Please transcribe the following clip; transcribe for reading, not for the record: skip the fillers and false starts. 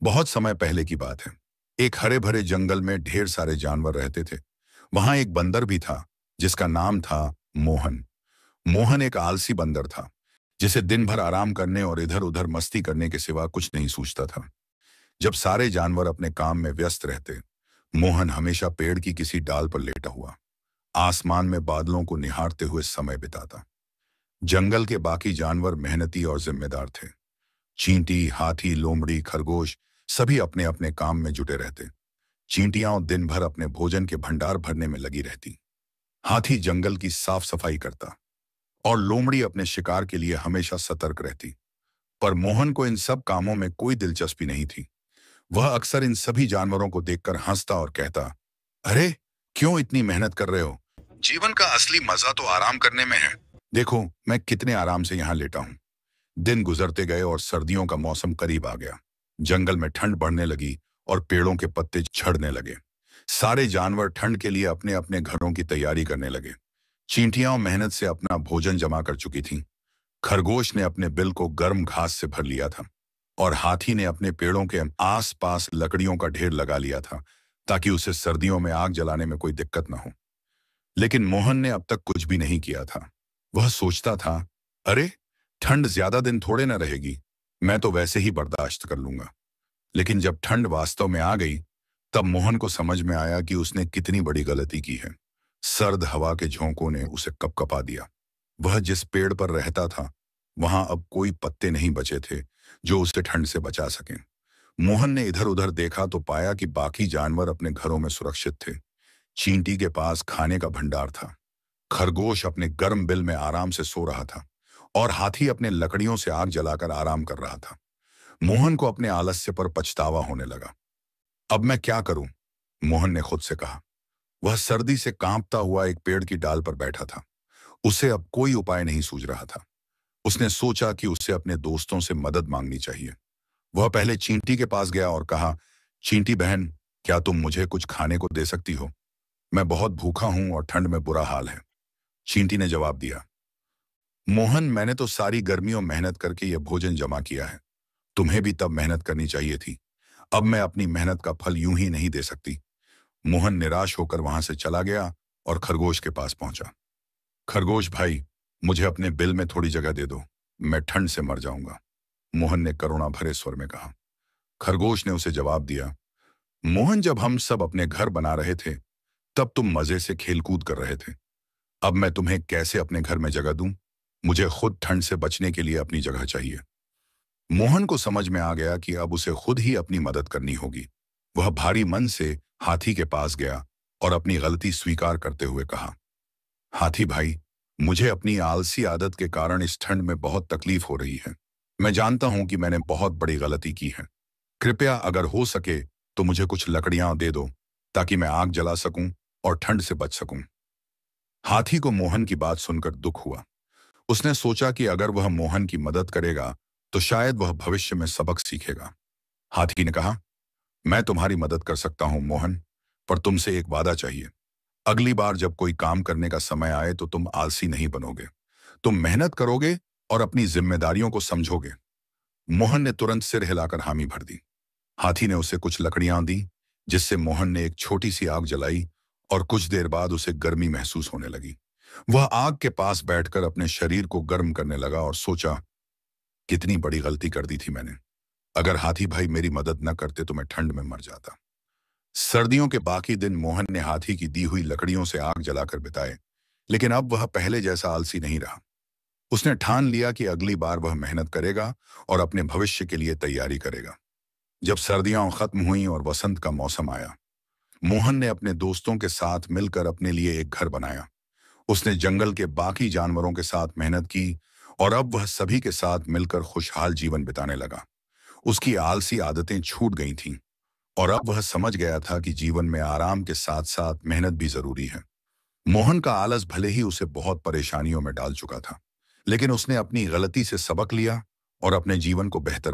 बहुत समय पहले की बात है। एक हरे भरे जंगल में ढेर सारे जानवर रहते थे। वहां एक बंदर भी था, जिसका नाम था मोहन। मोहन एक आलसी बंदर था, जिसे दिन भर आराम करने और इधर उधर मस्ती करने के सिवा कुछ नहीं सूझता था। जब सारे जानवर अपने काम में व्यस्त रहते, मोहन हमेशा पेड़ की किसी डाल पर लेटा हुआ आसमान में बादलों को निहारते हुए समय बिताता। जंगल के बाकी जानवर मेहनती और जिम्मेदार थे। चींटी, हाथी, लोमड़ी, खरगोश सभी अपने अपने काम में जुटे रहते। चींटियां दिन भर अपने भोजन के भंडार भरने में लगी रहती। हाथी जंगल की साफ सफाई करता और लोमड़ी अपने शिकार के लिए हमेशा सतर्क रहती। पर मोहन को इन सब कामों में कोई दिलचस्पी नहीं थी। वह अक्सर इन सभी जानवरों को देखकर हंसता और कहता, अरे, क्यों इतनी मेहनत कर रहे हो? जीवन का असली मजा तो आराम करने में है। देखो, मैं कितने आराम से यहाँ लेटा हूँ। दिन गुजरते गए और सर्दियों का मौसम करीब आ गया। जंगल में ठंड बढ़ने लगी और पेड़ों के पत्ते झड़ने लगे। सारे जानवर ठंड के लिए अपने अपने घरों की तैयारी करने लगे। चींटियां मेहनत से अपना भोजन जमा कर चुकी थीं। खरगोश ने अपने बिल को गर्म घास से भर लिया था और हाथी ने अपने पेड़ों के आसपास लकड़ियों का ढेर लगा लिया था, ताकि उसे सर्दियों में आग जलाने में कोई दिक्कत न हो। लेकिन मोहन ने अब तक कुछ भी नहीं किया था। वह सोचता था, अरे, ठंड ज्यादा दिन थोड़े न रहेगी, मैं तो वैसे ही बर्दाश्त कर लूंगा। लेकिन जब ठंड वास्तव में आ गई, तब मोहन को समझ में आया कि उसने कितनी बड़ी गलती की है। सर्द हवा के झोंकों ने उसे कपकपा दिया। वह जिस पेड़ पर रहता था, वहां अब कोई पत्ते नहीं बचे थे जो उसे ठंड से बचा सकें। मोहन ने इधर उधर देखा तो पाया कि बाकी जानवर अपने घरों में सुरक्षित थे। चींटी के पास खाने का भंडार था, खरगोश अपने गर्म बिल में आराम से सो रहा था और हाथी अपने लकड़ियों से आग जलाकर आराम कर रहा था। मोहन को अपने आलस्य पर पछतावा होने लगा। अब मैं क्या करूं? मोहन ने खुद से कहा। वह सर्दी से कांपता हुआ एक पेड़ की डाल पर बैठा था। उसे अब कोई उपाय नहीं सूझ रहा था। उसने सोचा कि उसे अपने दोस्तों से मदद मांगनी चाहिए। वह पहले चींटी के पास गया और कहा, चींटी बहन, क्या तुम मुझे कुछ खाने को दे सकती हो? मैं बहुत भूखा हूं और ठंड में बुरा हाल है। चींटी ने जवाब दिया, मोहन, मैंने तो सारी गर्मियों मेहनत करके यह भोजन जमा किया है। तुम्हें भी तब मेहनत करनी चाहिए थी। अब मैं अपनी मेहनत का फल यूं ही नहीं दे सकती। मोहन निराश होकर वहां से चला गया और खरगोश के पास पहुंचा। खरगोश भाई, मुझे अपने बिल में थोड़ी जगह दे दो, मैं ठंड से मर जाऊंगा, मोहन ने करुणा भरे स्वर में कहा। खरगोश ने उसे जवाब दिया, मोहन, जब हम सब अपने घर बना रहे थे, तब तुम मजे से खेलकूद कर रहे थे। अब मैं तुम्हें कैसे अपने घर में जगह दूं? मुझे खुद ठंड से बचने के लिए अपनी जगह चाहिए। मोहन को समझ में आ गया कि अब उसे खुद ही अपनी मदद करनी होगी। वह भारी मन से हाथी के पास गया और अपनी गलती स्वीकार करते हुए कहा, हाथी भाई, मुझे अपनी आलसी आदत के कारण इस ठंड में बहुत तकलीफ हो रही है। मैं जानता हूं कि मैंने बहुत बड़ी गलती की है। कृपया अगर हो सके तो मुझे कुछ लकड़ियां दे दो, ताकि मैं आग जला सकूं और ठंड से बच सकूं। हाथी को मोहन की बात सुनकर दुख हुआ। उसने सोचा कि अगर वह मोहन की मदद करेगा तो शायद वह भविष्य में सबक सीखेगा। हाथी ने कहा, मैं तुम्हारी मदद कर सकता हूं मोहन, पर तुमसे एक वादा चाहिए। अगली बार जब कोई काम करने का समय आए तो तुम आलसी नहीं बनोगे। तुम मेहनत करोगे और अपनी जिम्मेदारियों को समझोगे। मोहन ने तुरंत सिर हिलाकर हामी भर दी। हाथी ने उसे कुछ लकड़ियां दी, जिससे मोहन ने एक छोटी सी आग जलाई और कुछ देर बाद उसे गर्मी महसूस होने लगी। वह आग के पास बैठकर अपने शरीर को गर्म करने लगा और सोचा, कितनी बड़ी गलती कर दी थी मैंने। अगर हाथी भाई मेरी मदद न करते तो मैं ठंड में मर जाता। सर्दियों के बाकी दिन मोहन ने हाथी की दी हुई लकड़ियों से आग जलाकर बिताए, लेकिन अब वह पहले जैसा आलसी नहीं रहा। उसने ठान लिया कि अगली बार वह मेहनत करेगा और अपने भविष्य के लिए तैयारी करेगा। जब सर्दियां खत्म हुईं और वसंत का मौसम आया, मोहन ने अपने दोस्तों के साथ मिलकर अपने लिए एक घर बनाया। उसने जंगल के बाकी जानवरों के साथ मेहनत की और अब वह सभी के साथ मिलकर खुशहाल जीवन बिताने लगा। उसकी आलसी आदतें छूट गई थीं और अब वह समझ गया था कि जीवन में आराम के साथ साथ मेहनत भी जरूरी है। मोहन का आलस भले ही उसे बहुत परेशानियों में डाल चुका था, लेकिन उसने अपनी गलती से सबक लिया और अपने जीवन को बेहतर